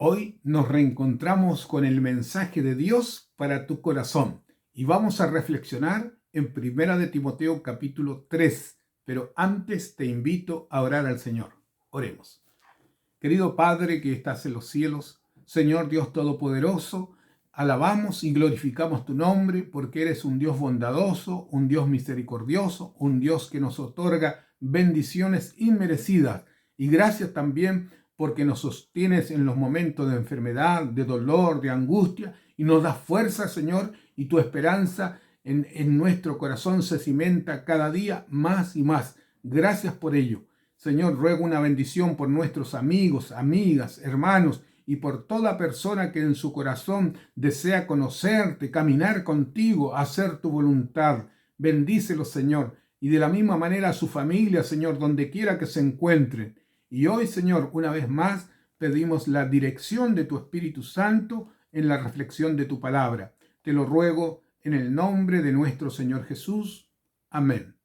Hoy nos reencontramos con el mensaje de Dios para tu corazón y vamos a reflexionar en Primera de Timoteo capítulo 3, pero antes te invito a orar al Señor. Oremos. Querido Padre que estás en los cielos, Señor Dios Todopoderoso, alabamos y glorificamos tu nombre porque eres un Dios bondadoso, un Dios misericordioso, un Dios que nos otorga bendiciones inmerecidas. Y gracias también porque nos sostienes en los momentos de enfermedad, de dolor, de angustia, y nos das fuerza, Señor, y tu esperanza en nuestro corazón se cimenta cada día más y más. Gracias por ello. Señor, ruego una bendición por nuestros amigos, amigas, hermanos y por toda persona que en su corazón desea conocerte, caminar contigo, hacer tu voluntad. Bendícelo, Señor, y de la misma manera a su familia, Señor, donde quiera que se encuentren. Y hoy, Señor, una vez más, pedimos la dirección de tu Espíritu Santo en la reflexión de tu palabra. Te lo ruego en el nombre de nuestro Señor Jesús. Amén.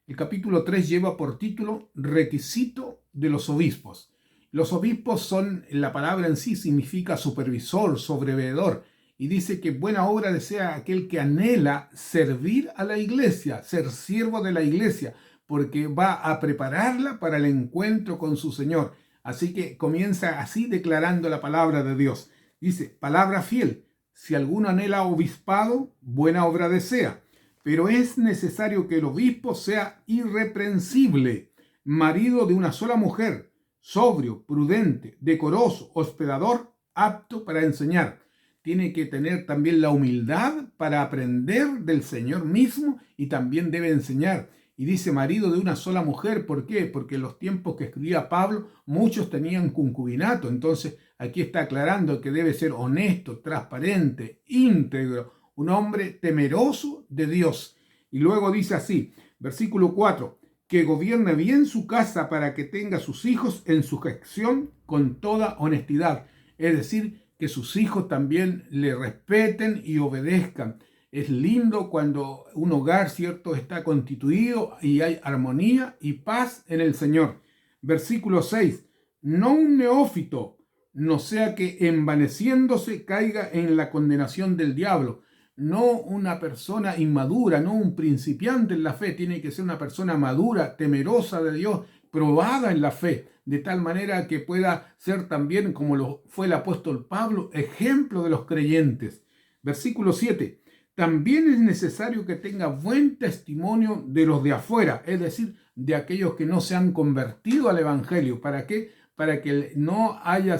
El capítulo 3 lleva por título Requisito de los obispos. Los obispos son, la palabra en sí significa supervisor, sobreveedor, y dice que buena obra desea aquel que anhela servir a la iglesia, ser siervo de la iglesia, porque va a prepararla para el encuentro con su Señor. Así que comienza así declarando la palabra de Dios. Dice, palabra fiel, si alguno anhela obispado, buena obra desea. Pero es necesario que el obispo sea irreprensible, marido de una sola mujer, sobrio, prudente, decoroso, hospedador, apto para enseñar. Tiene que tener también la humildad para aprender del Señor mismo y también debe enseñar. Y dice marido de una sola mujer, ¿por qué? Porque en los tiempos que escribía Pablo, muchos tenían concubinato. Entonces aquí está aclarando que debe ser honesto, transparente, íntegro, un hombre temeroso de Dios. Y luego dice así, versículo 4, que gobierne bien su casa para que tenga sus hijos en sujeción con toda honestidad. Es decir, que sus hijos también le respeten y obedezcan. Es lindo cuando un hogar, ¿cierto?, está constituido y hay armonía y paz en el Señor. Versículo 6, no un neófito, no sea que envaneciéndose caiga en la condenación del diablo. No una persona inmadura, no un principiante en la fe, tiene que ser una persona madura, temerosa de Dios, probada en la fe, de tal manera que pueda ser también, como lo fue el apóstol Pablo, ejemplo de los creyentes. Versículo 7. También es necesario que tenga buen testimonio de los de afuera, es decir, de aquellos que no se han convertido al Evangelio. ¿Para qué? Para que no haya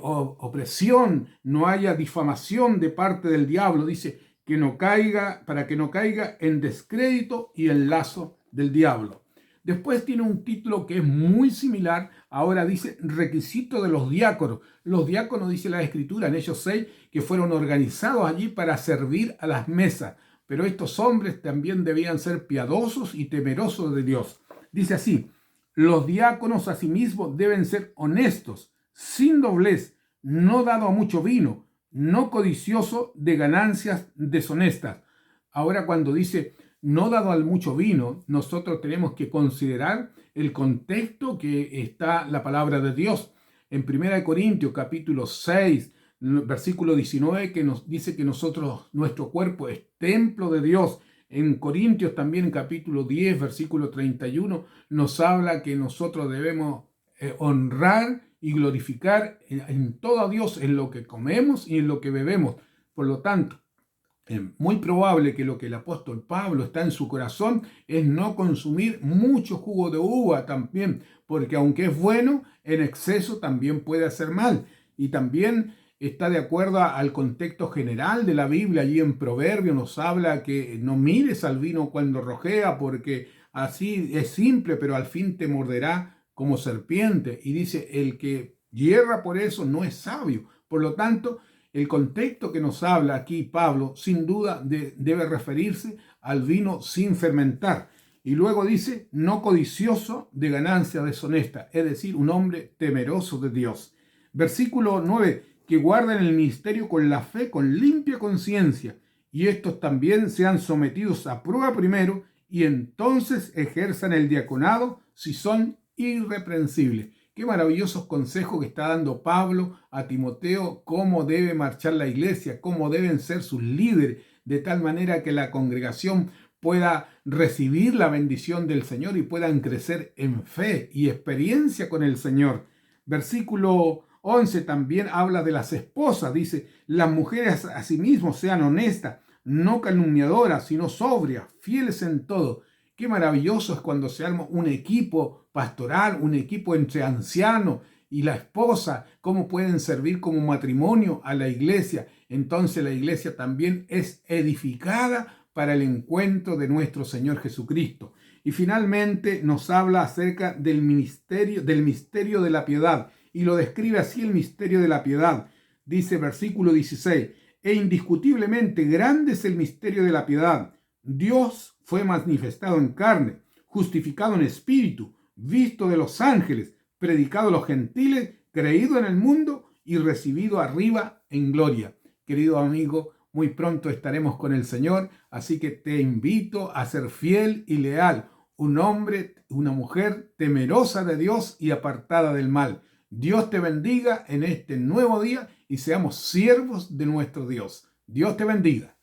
opresión, no haya difamación de parte del diablo. Dice que no caiga, para que no caiga en descrédito y en lazo del diablo. Después tiene un título que es muy similar. Ahora dice requisito de los diáconos. Los diáconos, dice la Escritura en Hechos 6, que fueron organizados allí para servir a las mesas. Pero estos hombres también debían ser piadosos y temerosos de Dios. Dice así, los diáconos asimismo deben ser honestos, sin doblez, no dado a mucho vino, no codicioso de ganancias deshonestas. Ahora cuando dice no dado al mucho vino, nosotros tenemos que considerar el contexto que está la palabra de Dios. En 1 Corintios capítulo 6, versículo 19, que nos dice que nuestro cuerpo es templo de Dios. En Corintios también, en capítulo 10, versículo 31, nos habla que nosotros debemos honrar y glorificar en todo a Dios, en lo que comemos y en lo que bebemos. Por lo tanto, es muy probable que lo que el apóstol Pablo está en su corazón es no consumir mucho jugo de uva también, porque aunque es bueno, en exceso también puede hacer mal. Y también está de acuerdo al contexto general de la Biblia. Allí en Proverbios nos habla que no mires al vino cuando rojea, porque así es simple, pero al fin te morderá como serpiente. Y dice, el que hierra por eso no es sabio. Por lo tanto, el contexto que nos habla aquí Pablo, sin duda, debe referirse al vino sin fermentar. Y luego dice, no codicioso de ganancia deshonesta, es decir, un hombre temeroso de Dios. Versículo 9, que guarden el ministerio con la fe, con limpia conciencia, y estos también sean sometidos a prueba primero, y entonces ejerzan el diaconado si son irreprensibles. Qué maravillosos consejos que está dando Pablo a Timoteo, cómo debe marchar la iglesia, cómo deben ser sus líderes, de tal manera que la congregación pueda recibir la bendición del Señor y puedan crecer en fe y experiencia con el Señor. Versículo 11 también habla de las esposas. Dice, las mujeres asimismo sean honestas, no calumniadoras, sino sobrias, fieles en todo. Qué maravilloso es cuando se arma un equipo pastoral, un equipo entre ancianos y la esposa, cómo pueden servir como matrimonio a la iglesia. Entonces la iglesia también es edificada para el encuentro de nuestro Señor Jesucristo. Y finalmente nos habla acerca del misterio de la piedad, y lo describe así: el misterio de la piedad. Dice versículo 16, e indiscutiblemente grande es el misterio de la piedad. Dios fue manifestado en carne, justificado en espíritu, visto de los ángeles, predicado a los gentiles, creído en el mundo y recibido arriba en gloria. Querido amigo, muy pronto estaremos con el Señor, así que te invito a ser fiel y leal, un hombre, una mujer temerosa de Dios y apartada del mal. Dios te bendiga en este nuevo día y seamos siervos de nuestro Dios. Dios te bendiga.